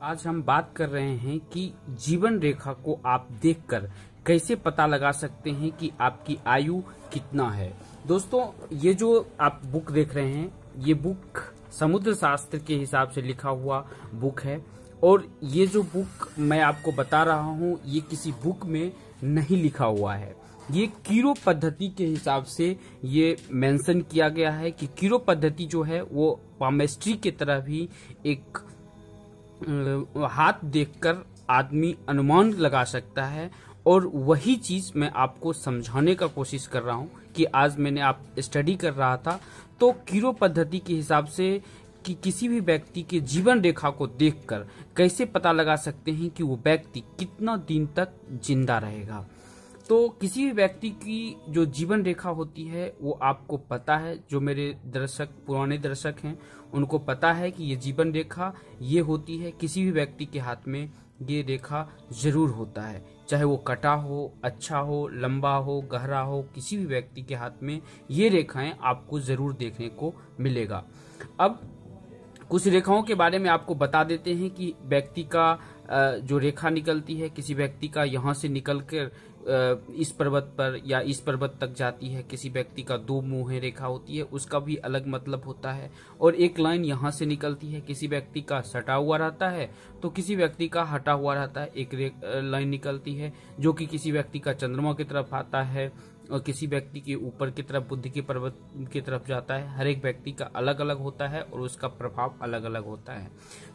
आज हम बात कर रहे हैं कि जीवन रेखा को आप देखकर कैसे पता लगा सकते हैं कि आपकी आयु कितना है। दोस्तों, ये जो आप बुक देख रहे हैं, ये बुक समुद्र शास्त्र के हिसाब से लिखा हुआ बुक है। और ये जो बुक मैं आपको बता रहा हूँ, ये किसी बुक में नहीं लिखा हुआ है। ये कीरो पद्धति के हिसाब से ये मेंशन किया गया है कि कीरो पद्धति जो है वो पामेस्ट्री की तरह भी एक हाथ देखकर आदमी अनुमान लगा सकता है। और वही चीज मैं आपको समझाने का कोशिश कर रहा हूँ कि आज मैंने आप स्टडी कर रहा था तो कीरो पद्धति के हिसाब से कि किसी भी व्यक्ति के जीवन रेखा को देखकर कैसे पता लगा सकते हैं कि वो व्यक्ति कितना दिन तक जिंदा रहेगा। तो किसी भी व्यक्ति की जो जीवन रेखा होती है वो आपको पता है। जो मेरे दर्शक पुराने दर्शक हैं उनको पता है कि ये जीवन रेखा ये होती है। किसी भी व्यक्ति के हाथ में ये रेखा जरूर होता है, चाहे वो कटा हो, अच्छा हो, लंबा हो, गहरा हो, किसी भी व्यक्ति के हाथ में ये रेखाएं आपको जरूर देखने को मिलेगा। अब कुछ रेखाओं के बारे में आपको बता देते हैं कि व्यक्ति का जो रेखा निकलती है, किसी व्यक्ति का यहाँ से निकलकर इस पर्वत पर या इस पर्वत तक जाती है। किसी व्यक्ति का दो मुंह रेखा होती है, उसका भी अलग मतलब होता है। और एक लाइन यहाँ से निकलती है, किसी व्यक्ति का सटा हुआ रहता है तो किसी व्यक्ति का हटा हुआ रहता है। एक लाइन निकलती है जो कि किसी व्यक्ति का चंद्रमा की तरफ आता है और किसी व्यक्ति के ऊपर की तरफ बुद्ध के पर्वत की तरफ जाता है। हर एक व्यक्ति का अलग अलग होता है और उसका प्रभाव अलग अलग होता है।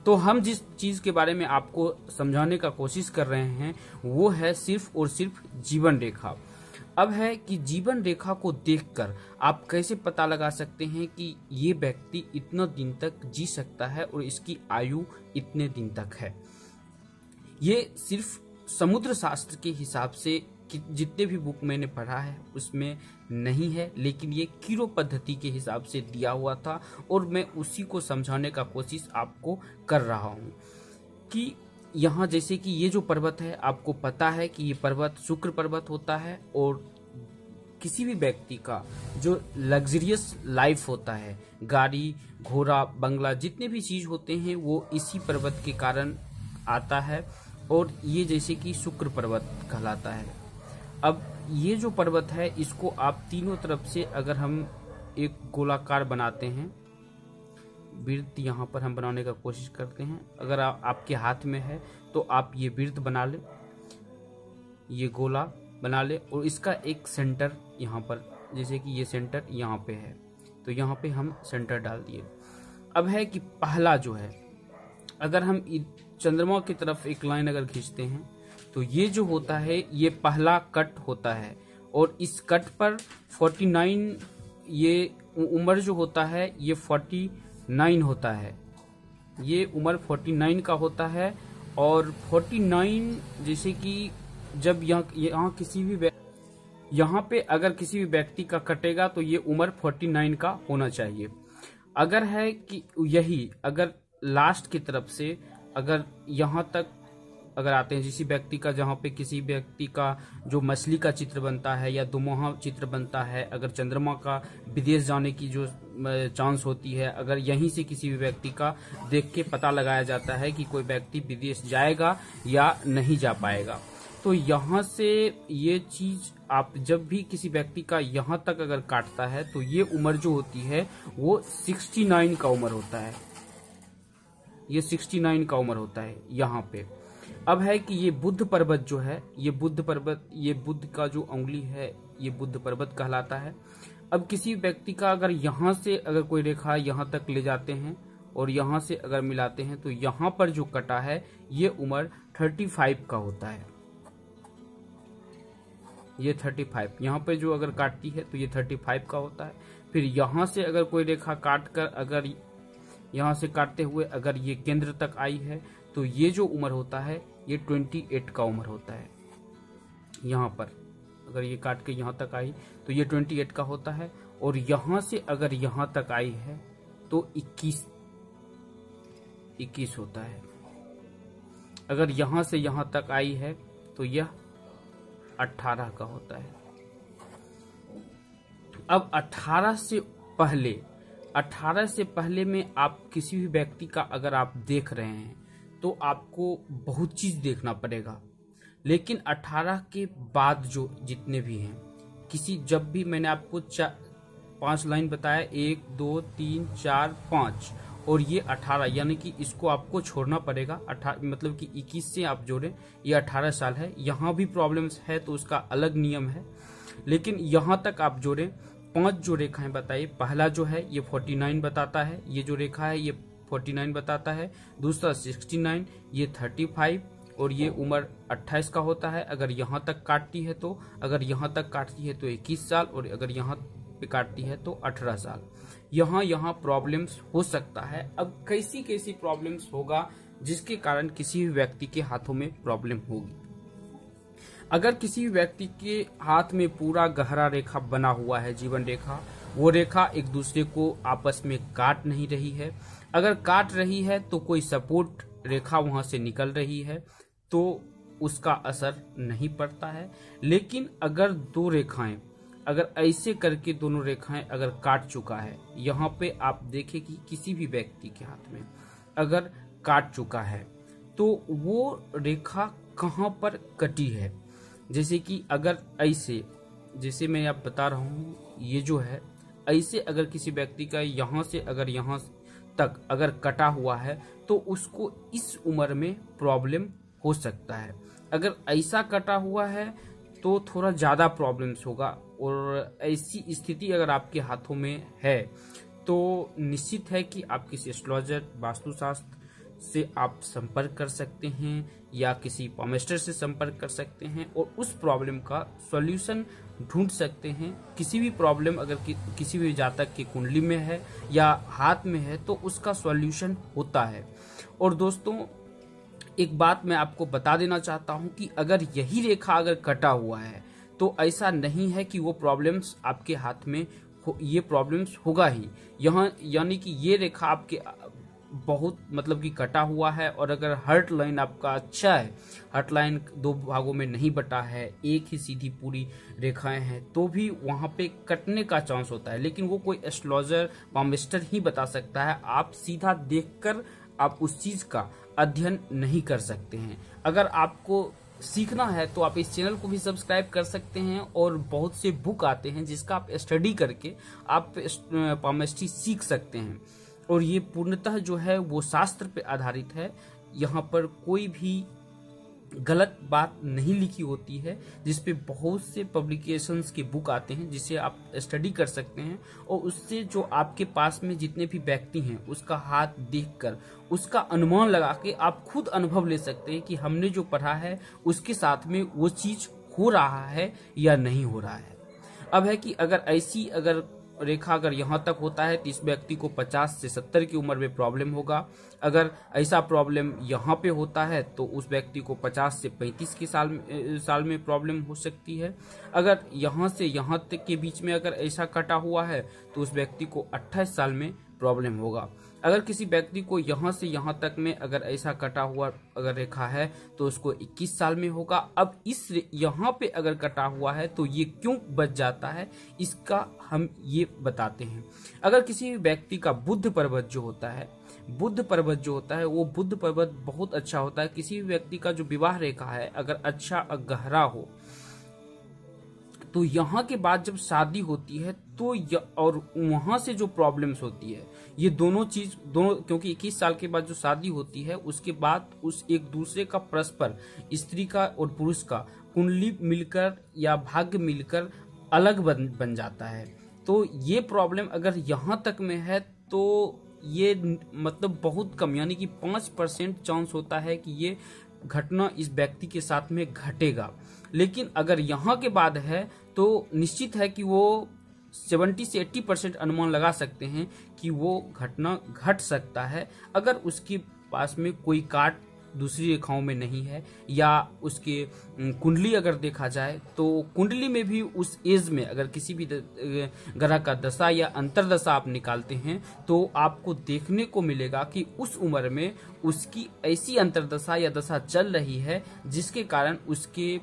तो हम जिस चीज के बारे में आपको समझाने का कोशिश कर रहे हैं वो है सिर्फ और सिर्फ जीवन रेखा। अब है कि जीवन रेखा को देखकर आप कैसे पता लगा सकते हैं कि ये व्यक्ति इतना दिन तक जी सकता है और इसकी आयु इतने दिन तक है। ये सिर्फ समुद्र शास्त्र के हिसाब से कि जितने भी बुक मैंने पढ़ा है उसमें नहीं है, लेकिन ये कीरो पद्धति के हिसाब से दिया हुआ था और मैं उसी को समझाने का कोशिश आपको कर रहा हूँ। कि यहाँ जैसे कि ये जो पर्वत है, आपको पता है कि ये पर्वत शुक्र पर्वत होता है। और किसी भी व्यक्ति का जो लग्जरियस लाइफ होता है, गाड़ी, घोड़ा, बंगला, जितने भी चीज होते हैं वो इसी पर्वत के कारण आता है। और ये जैसे कि शुक्र पर्वत कहलाता है। अब ये जो पर्वत है इसको आप तीनों तरफ से अगर हम एक गोलाकार बनाते हैं, वृत्त यहाँ पर हम बनाने का कोशिश करते हैं। अगर आपके हाथ में है तो आप ये वृत्त बना ले, ये गोला बना ले और इसका एक सेंटर यहाँ पर, जैसे कि ये सेंटर यहाँ पे है तो यहाँ पे हम सेंटर डाल दिए। अब है कि पहला जो है, अगर हम चंद्रमा की तरफ एक लाइन अगर खींचते हैं तो ये जो होता है ये पहला कट होता है। और इस कट पर 49, ये उम्र जो होता है ये 49 होता है। ये उम्र 49 का होता है। और 49 जैसे कि जब यहाँ किसी भी यहाँ पे अगर किसी भी व्यक्ति का कटेगा तो ये उम्र 49 का होना चाहिए। अगर है कि यही अगर लास्ट की तरफ से अगर यहाँ तक अगर आते हैं, जिसी व्यक्ति का जहाँ पे किसी व्यक्ति का जो मछली का चित्र बनता है या दोमुहा चित्र बनता है, अगर चंद्रमा का विदेश जाने की जो चांस होती है, अगर यहीं से किसी भी व्यक्ति का देख के पता लगाया जाता है कि कोई व्यक्ति विदेश जाएगा या नहीं जा पाएगा। तो यहाँ से ये चीज आप जब भी किसी व्यक्ति का यहाँ तक अगर काटता है तो ये उम्र जो होती है वो 69 का उम्र होता है। ये 69 का उम्र होता है यहाँ पे। अब है कि ये बुद्ध पर्वत जो है, ये बुद्ध पर्वत, ये बुद्ध का जो उंगली है ये बुद्ध पर्वत कहलाता है। अब किसी व्यक्ति का अगर यहाँ से अगर कोई रेखा यहाँ तक ले जाते हैं और यहाँ से अगर मिलाते हैं तो यहाँ पर जो कटा है ये उम्र 35 का होता है। ये 35 यहाँ पे जो अगर काटती है तो ये 35 का होता है। फिर यहाँ से अगर कोई रेखा काट कर अगर यहाँ से काटते हुए अगर ये केंद्र तक आई है तो ये जो उम्र होता है ये 28 का उम्र होता है। यहाँ पर अगर ये काट के यहाँ तक आई तो ये 28 का होता है। और यहाँ से अगर यहाँ तक आई है तो 21 होता है। अगर यहाँ से यहाँ तक आई है तो यह 18 का होता है। अब 18 से पहले में आप किसी भी व्यक्ति का अगर आप देख रहे हैं तो आपको बहुत चीज देखना पड़ेगा। लेकिन 18 के बाद जो जितने भी हैं, जब भी मैंने आपको 5 लाइन बताया, 1 2 3 4 5 और ये 18, यानी कि इसको आपको छोड़ना पड़ेगा। 18 मतलब कि 21 से आप जोड़ें, ये 18 साल है। यहाँ भी प्रॉब्लम्स है तो उसका अलग नियम है, लेकिन यहाँ तक आप जोड़ें। 5 जो रेखाएं बताइए, पहला जो है ये 49 बताता है, ये जो रेखा है ये 49 बताता है। दूसरा 69, ये 35 और ये उम्र 28 का होता है अगर यहाँ तक काटती है तो। अगर यहाँ तक काटती है तो 21 साल और अगर यहाँ पे काटती है तो 18 साल। यहाँ प्रॉब्लम्स हो सकता है। अब कैसी कैसी प्रॉब्लम्स होगा जिसके कारण किसी भी व्यक्ति के हाथों में प्रॉब्लम होगी। अगर किसी भी व्यक्ति के हाथ में पूरा गहरा रेखा बना हुआ है, जीवन रेखा, वो रेखा एक दूसरे को आपस में काट नहीं रही है। अगर काट रही है तो कोई सपोर्ट रेखा वहां से निकल रही है तो उसका असर नहीं पड़ता है। लेकिन अगर दो रेखाएं, अगर ऐसे करके दोनों रेखाएं अगर काट चुका है, यहाँ पे आप देखें कि किसी भी व्यक्ति के हाथ में अगर काट चुका है तो वो रेखा कहाँ पर कटी है। जैसे कि अगर ऐसे, जैसे मैं आप बता रहा हूँ, ये जो है ऐसे अगर किसी व्यक्ति का यहाँ से अगर यहाँ तक अगर कटा हुआ है तो उसको इस उम्र में प्रॉब्लम हो सकता है। अगर ऐसा कटा हुआ है तो थोड़ा ज़्यादा प्रॉब्लम्स होगा। और ऐसी स्थिति अगर आपके हाथों में है तो निश्चित है कि आप किसी एस्ट्रोलॉजर, वास्तुशास्त्र से आप संपर्क कर सकते हैं या किसी पामेस्टर से संपर्क कर सकते हैं और उस प्रॉब्लम का सॉल्यूशन ढूंढ सकते हैं। किसी भी प्रॉब्लम अगर किसी भी जातक की कुंडली में है या हाथ में है तो उसका सॉल्यूशन होता है। और दोस्तों, एक बात मैं आपको बता देना चाहता हूं कि अगर यही रेखा अगर कटा हुआ है तो ऐसा नहीं है कि वो प्रॉब्लम्स आपके हाथ में ये प्रॉब्लम्स होगा ही। यहाँ यानी कि ये रेखा आपके बहुत मतलब कि कटा हुआ है और अगर हर्ट लाइन आपका अच्छा है, हर्ट लाइन 2 भागों में नहीं बटा है, एक ही सीधी पूरी रेखाएं हैं, तो भी वहां पे कटने का चांस होता है। लेकिन वो कोई एस्ट्रोलॉजर, पामेस्टर ही बता सकता है। आप सीधा देखकर आप उस चीज का अध्ययन नहीं कर सकते हैं। अगर आपको सीखना है तो आप इस चैनल को भी सब्सक्राइब कर सकते हैं और बहुत से बुक आते हैं जिसका आप स्टडी करके आप पामेस्ट्री सीख सकते हैं। और ये पूर्णतः जो है वो शास्त्र पे आधारित है। यहाँ पर कोई भी गलत बात नहीं लिखी होती है, जिसपे बहुत से पब्लिकेशंस के बुक आते हैं जिसे आप स्टडी कर सकते हैं और उससे जो आपके पास में जितने भी व्यक्ति हैं उसका हाथ देखकर उसका अनुमान लगा के आप खुद अनुभव ले सकते हैं कि हमने जो पढ़ा है उसके साथ में वो चीज हो रहा है या नहीं हो रहा है। अब है कि अगर ऐसी अगर रेखा अगर यहाँ तक होता है तो इस व्यक्ति को 50 से 70 की उम्र में प्रॉब्लम होगा। अगर ऐसा प्रॉब्लम यहाँ पे होता है तो उस व्यक्ति को 50 से 35 के साल में प्रॉब्लम हो सकती है। अगर यहाँ से यहाँ तक के बीच में अगर ऐसा कटा हुआ है तो उस व्यक्ति को 28 साल में प्रॉब्लम होगा। अगर किसी व्यक्ति को यहाँ से यहाँ तक में अगर ऐसा कटा हुआ अगर रेखा है तो उसको 21 साल में होगा। अब इस यहाँ पे अगर कटा हुआ है तो ये क्यों बच जाता है इसका हम ये बताते हैं। अगर किसी व्यक्ति का बुध पर्वत जो होता है, वो बुध पर्वत बहुत अच्छा होता है। किसी भी व्यक्ति का जो विवाह रेखा है अगर अच्छा गहरा हो तो यहाँ के बाद जब शादी होती है तो और वहां से जो प्रॉब्लम्स होती है ये दोनों क्योंकि 21 साल के बाद जो शादी होती है उसके बाद उस एक दूसरे का परस्पर, स्त्री का और पुरुष का कुंडली मिलकर या भाग्य मिलकर अलग बन जाता है। तो ये प्रॉब्लम अगर यहाँ तक में है तो ये मतलब बहुत कम, यानी कि 5% चांस होता है कि ये घटना इस व्यक्ति के साथ में घटेगा। लेकिन अगर यहाँ के बाद है तो निश्चित है कि वो 70 से 80% अनुमान लगा सकते हैं कि वो घटना घट सकता है अगर उसके पास में कोई काट दूसरी रेखाओं में नहीं है या उसके कुंडली अगर देखा जाए तो कुंडली में भी उस एज में अगर किसी भी ग्रह का दशा या अंतरदशा आप निकालते हैं तो आपको देखने को मिलेगा कि उस उम्र में उसकी ऐसी अंतरदशा या दशा चल रही है जिसके कारण उसके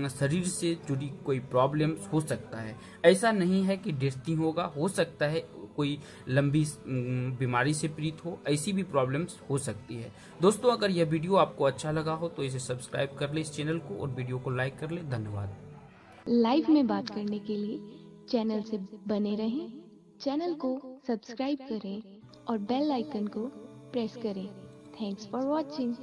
शरीर से जुड़ी कोई प्रॉब्लम हो सकता है। ऐसा नहीं है कि डेस्टिनी होगा, हो सकता है कोई लंबी बीमारी से पीड़ित हो, ऐसी भी प्रॉब्लम्स हो सकती है। दोस्तों, अगर यह वीडियो आपको अच्छा लगा हो तो इसे सब्सक्राइब कर ले इस चैनल को, और वीडियो को लाइक कर ले। धन्यवाद। लाइव में बात करने के लिए चैनल से बने रहें, चैनल को सब्सक्राइब करें और बेल आइकन को प्रेस करें। Thanks for watching.